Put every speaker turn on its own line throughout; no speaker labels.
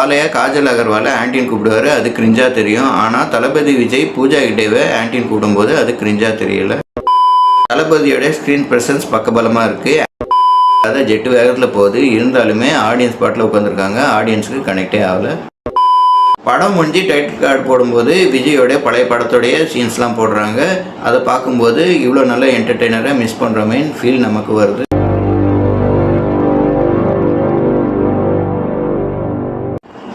பாலையா காஜல் அகர்வாலை ஆன்டின்னு கூப்பிடுவாரு, அது கிரிஞ்சா தெரியும். ஆனால் தளபதி விஜய் பூஜா ஹெக்டேவை ஆன்டின்னு கூப்பிடும்போது அது கிரிஞ்சா தெரியல. தளபதியோட ஸ்க்ரீன் ப்ரெசன்ஸ் பக்கபலமாக இருக்குது. அதை ஜெட்டு வேகத்தில் போகுது. இருந்தாலுமே ஆடியன்ஸ் பாட்டில் உட்காந்துருக்காங்க, ஆடியன்ஸுக்கு கனெக்டே ஆகலை. படம் முடிஞ்சு டைட்டில் கார்டு போடும்போது விஜயோடைய பழைய படத்தோடைய சீன்ஸ்லாம் போடுறாங்க. அதை பார்க்கும்போது இவ்வளோ நல்ல என்டர்டெய்னரை மிஸ் பண்ணுறோமேன்னு ஃபீல் நமக்கு வருது.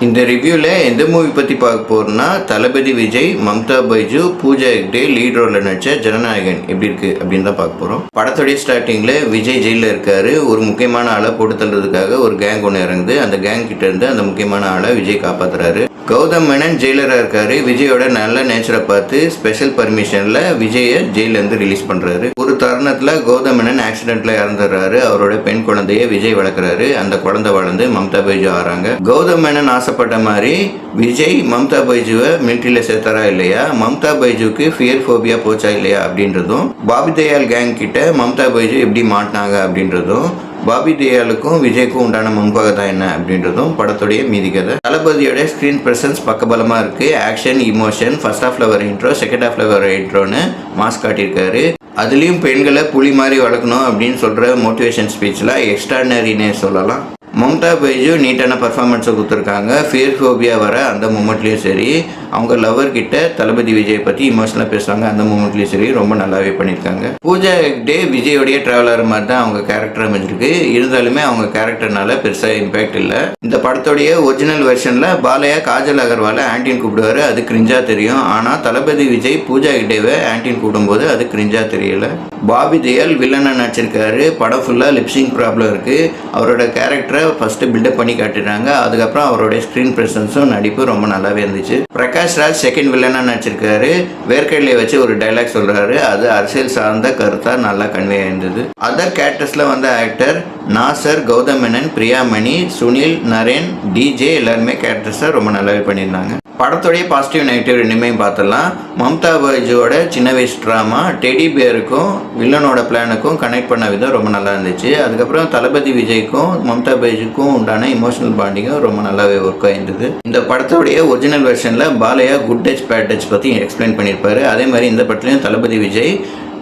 இந்த ரிவ்யூவில் எந்த மூவி பற்றி பார்க்க போகிறோன்னா, தளபதி விஜய், மம்தா பைஜு, பூஜா ஹெக்டே லீட் ரோலில் நடித்த ஜனநாயகன் எப்படி இருக்குது அப்படின்னு தான் பார்க்க போகிறோம். படத்துடைய ஸ்டார்டிங்கில் விஜய் ஜெயிலில் இருக்கார். ஒரு முக்கியமான ஆளை போட்டு தள்ளுறதுக்காக ஒரு கேங் ஒன்று இறங்குது. அந்த கேங் கிட்ட இருந்து அந்த முக்கியமான ஆளை விஜய் காப்பாற்றுறாரு. கௌதம் மேனன் ஜெயிலராக இருக்கார். விஜயோட நல்ல நேச்சரை பார்த்து ஸ்பெஷல் பர்மிஷனில் விஜயை ஜெயிலேருந்து ரிலீஸ் பண்ணுறாரு. ஒரு தருணத்தில் கௌதம் மேனன் ஆக்சிடென்ட்டில் இறந்துடுறாரு. அவரோட பெண் குழந்தைய விஜய் வளர்க்குறாரு. அந்த குழந்தை வளர்ந்து மம்தா பைஜு ஆகிறாங்க. கௌதம் மேனன் ஆசைப்பட்ட மாதிரி விஜய் மம்தா பைஜுவை மிலிட்ரியில் சேர்த்தாரா இல்லையா, மம்தா பைஜுக்கு ஃபியர் ஃபோபியா போச்சா இல்லையா அப்படின்றதும், பாபி தயால் கேங் கிட்ட மம்தா பைஜு எப்படி மாட்டினாங்க அப்படின்றதும், பாபி தயாலுக்கும் விஜய்க்கும் உண்டான முன்பகதான் என்ன அப்படின்றதும் படத்துடைய மீதி கதை. தளபதியோட ஸ்க்ரீன் ப்ரெசன்ஸ் பக்கபலமாக இருக்குது. ஆக்ஷன், இமோஷன், ஃபர்ஸ்ட் ஹாஃப்ல வர இன்ட்ரோ, செகண்ட் ஹாஃப்ல வர இன்ட்ரோன்னு மாஸ் காட்டியிருக்காரு. அதுலேயும் பெண்களை புலி மாதிரி வளர்க்கணும் அப்படின்னு சொல்கிற மோட்டிவேஷன் ஸ்பீச்சில் எக்ஸ்ட்ராடனரினே சொல்லலாம். மம்தா பைஜு நீட்டான பர்ஃபார்மன்ஸை கொடுத்துருக்காங்க. ஃபியர் ஃபோபியா வர அந்த மூமெண்ட்லேயும் சரி, அவங்க லவர் கிட்ட தளபதி விஜய் பற்றி இமோஷனலாக பேசுவாங்க, அந்த மூமெண்ட்லேயும் சரி ரொம்ப நல்லாவே பண்ணியிருக்காங்க. பூஜா ஹெக்டே விஜயோடைய ட்ராவலர் மாதிரி தான் அவங்க கேரக்டர் அமைஞ்சிருக்கு. இருந்தாலுமே அவங்க கேரக்டர்னால பெருசாக இம்பேக்ட் இல்லை. இந்த படத்தோடைய ஒரிஜினல் வெர்ஷனில் பாலையா காஜல் அகர்வாலை ஆன்டின்னு கூப்பிடுவாரு, அது கிரிஞ்சா தெரியும். ஆனால் தளபதி விஜய் பூஜா ஹெக்டேவை ஆன்டின்னு கூப்பிடும்போது அது கிரிஞ்சா தெரியல. பாபி தயால் வில்லனை நடிச்சிருக்காரு. படம் ஃபுல்லாக லிப்சிங் ப்ராப்ளம் இருக்குது. அவரோட கேரக்டரை ஃபஸ்ட்டு பில்டப் பண்ணி காட்டிடுறாங்க. அதுக்கப்புறம் அவருடைய ஸ்க்ரீன் ப்ரெசன்ஸும் நடிப்பு ரொம்ப நல்லாவே இருந்துச்சு. பிரகாஷ் ராஜ் செகண்ட் வில்லனாக நடிச்சிருக்காரு. வேர்க்கடலையை வச்சு ஒரு டைலாக் சொல்கிறாரு. அது அரசியல் சார்ந்த கருத்தாக நல்லா கன்வே ஆயிருந்தது. அதர் கேரக்டர்ஸில் வந்த ஆக்டர் நாசர், கௌதம் மேனன், பிரியாமணி, சுனில், நரேன், டிஜே எல்லாருமே கேரக்டர்ஸை ரொம்ப நல்லாவே பண்ணியிருந்தாங்க. படத்துடைய பாசிட்டிவ் நெகட்டிவ் ரெண்டுமே பார்த்துடலாம். மம்தா பைஜுவோட சின்ன வயசு ட்ராமா டெடி பேருக்கும் வில்லனோட பிளானுக்கும் கனெக்ட் பண்ண விதம் ரொம்ப நல்லா இருந்துச்சு. அதுக்கப்புறம் தளபதி விஜய்க்கும் மம்தா பைஜுக்கும் உண்டான இமோஷனல் பாண்டிங்கும் ரொம்ப நல்லாவே ஒர்க் ஆயிருந்தது. இந்த படத்துடைய ஒரிஜினல் வெர்ஷனில் Balayya good touch bad touch பற்றி எக்ஸ்பிளைன் பண்ணியிருப்பாரு. அதே மாதிரி இந்த படத்துலையும் தளபதி விஜய்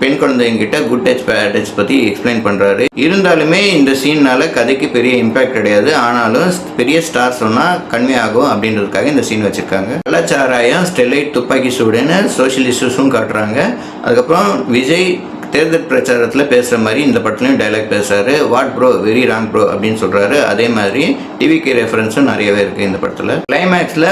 பெண் குழந்தைங்கிட்ட குட் டச் பேட் டச் பற்றி எக்ஸ்பிளைன் பண்ணுறாரு. இருந்தாலுமே இந்த சீன்னால கதைக்கு பெரிய இம்பேக்ட் கிடையாது. ஆனாலும் பெரிய ஸ்டார் சொன்னால் கன்வே ஆகும் அப்படின்றதுக்காக இந்த சீன் வச்சுருக்காங்க. கலாச்சாராயம், ஸ்டெர்லைட், துப்பாக்கி சூடுன்னு சோஷியல் இஷ்யூஸும் காட்டுறாங்க. அதுக்கப்புறம் விஜய் தேர்தல் பிரச்சாரத்தில் பேசுகிற மாதிரி இந்த படத்துலையும் டைலாக் பேசுகிறாரு. What bro, very wrong bro அப்படின்னு சொல்கிறாரு. அதே மாதிரி டிவிக்கு ரெஃபரன்ஸும் நிறையவே இருக்குது இந்த படத்தில். கிளைமேக்ஸில்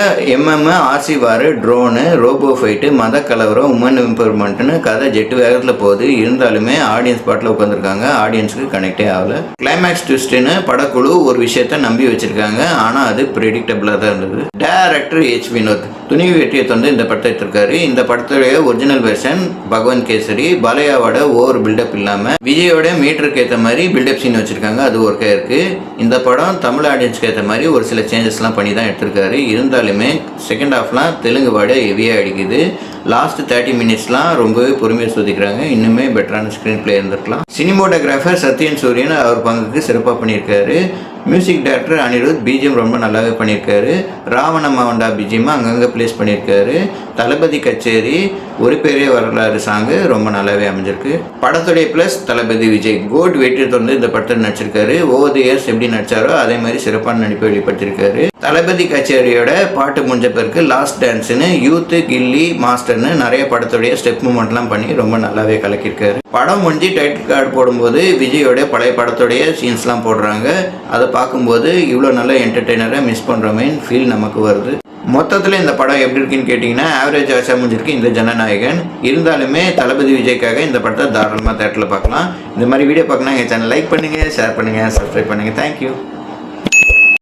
ஆர்சி வாரு, ட்ரோனு, ரோபோ ஃபைட்டு, மத கலவரம், உமன் எம்பவர்மெண்ட்னு கதை ஜெட்டு வேகத்தில் போகுது. இருந்தாலுமே ஆடியன்ஸ் பாட்டில் உட்காந்துருக்காங்க, ஆடியன்ஸுக்கு கனெக்டே ஆகலை. கிளைமேக்ஸ் ட்விஸ்ட்டுன்னு படக்குழு ஒரு விஷயத்த நம்பி வச்சுருக்காங்க. ஆனால் அது ப்ரெடிக்டபிளாக தான் இருந்தது. டைரக்டர் எச் வினோத் துணிவு வெற்றியை தந்து இந்த படத்தை எடுத்திருக்காரு. இந்த படத்துடைய ஒரிஜினல் வெர்ஷன் பகவந்த் கேசரி. பாலையாவோட ஓவர் பில்டப் இல்லாமல் விஜயோட மீட்டருக்கு ஏற்ற மாதிரி பில்டப் சீன் வச்சுருக்காங்க, அது ஒர்க்காக இருக்குது. இந்த படம் தமிழ் ஆடியன்ஸ்க்கு ஏற்ற மாதிரி ஒரு சில சேஞ்சஸ்லாம் பண்ணி தான் எடுத்திருக்காரு. இருந்தாலுமே செகண்ட் ஹாஃப்லாம் தெலுங்கு வாட ஹெவியாக அடிக்குது. லாஸ்ட் 30 மினிட்ஸ்லாம் ரொம்பவே பொறுமையாக சுதிக்கிறாங்க. இன்னுமே பெட்டரான ஸ்க்ரீன் பிளே இருந்திருக்கலாம். சினிமோட்டோகிராஃபர் சத்யன் சூரியன் அவர் பங்குக்கு சிறப்பாக பண்ணியிருக்காரு. மியூசிக் டைரக்டர் அனிருத் பிஜிஎம் ரொம்ப நல்லாவே பண்ணியிருக்காரு. ராவண மாவண்டா பிஜிஎம் அங்கங்கே ப்ளேஸ் பண்ணியிருக்காரு. தளபதி கச்சேரி, ஒரு பெரிய வரலாறு சாங்கு ரொம்ப நல்லாவே அமைஞ்சிருக்கு. படத்துடைய ப்ளஸ் தளபதி விஜய் கோட் வெற்றி தொடர்ந்து இந்த படத்தில் நடிச்சிருக்காரு. ஓவர் தி இயர்ஸ் எப்படி நடிச்சாரோ அதே மாதிரி சிறப்பான நடிப்பை வெளிப்படுத்தியிருக்காரு. தளபதி கச்சேரியோட பாட்டு முடிஞ்ச பிறகு லாஸ்ட் டான்ஸ்னு யூத்து, கில்லி, மாஸ்டர்னு நிறைய படத்துடைய ஸ்டெப் மூமெண்ட்லாம் பண்ணி ரொம்ப நல்லாவே கலக்கியிருக்காரு. படம் முடிஞ்சு டைட்டில் கார்டு போடும்போது விஜயோட பழைய படத்துடைய சீன்ஸ்லாம் போடுறாங்க. அதை பார்க்கும்போது இவ்வளோ நல்ல என்டர்டெய்னரை மிஸ் பண்ணுறோமேன்னு ஃபீல் நமக்கு வருது. மொத்தத்தில் இந்த படம் எப்படி இருக்குன்னு கேட்டிங்கன்னா ஆவரேஜ் ஆசா முடிஞ்சிருக்கு இந்த ஜனநாயகன். இருந்தாலுமே தளபதி விஜய்க்காக இந்த படத்தை தாராளமாக தேட்டரில் பார்க்கலாம். இந்த மாதிரி வீடியோ பார்க்கணும் எங்கள் சேனல் லைக் பண்ணுங்கள், ஷேர் பண்ணுங்கள், சப்ஸ்கிரைப் பண்ணுங்கள். தேங்க்யூ.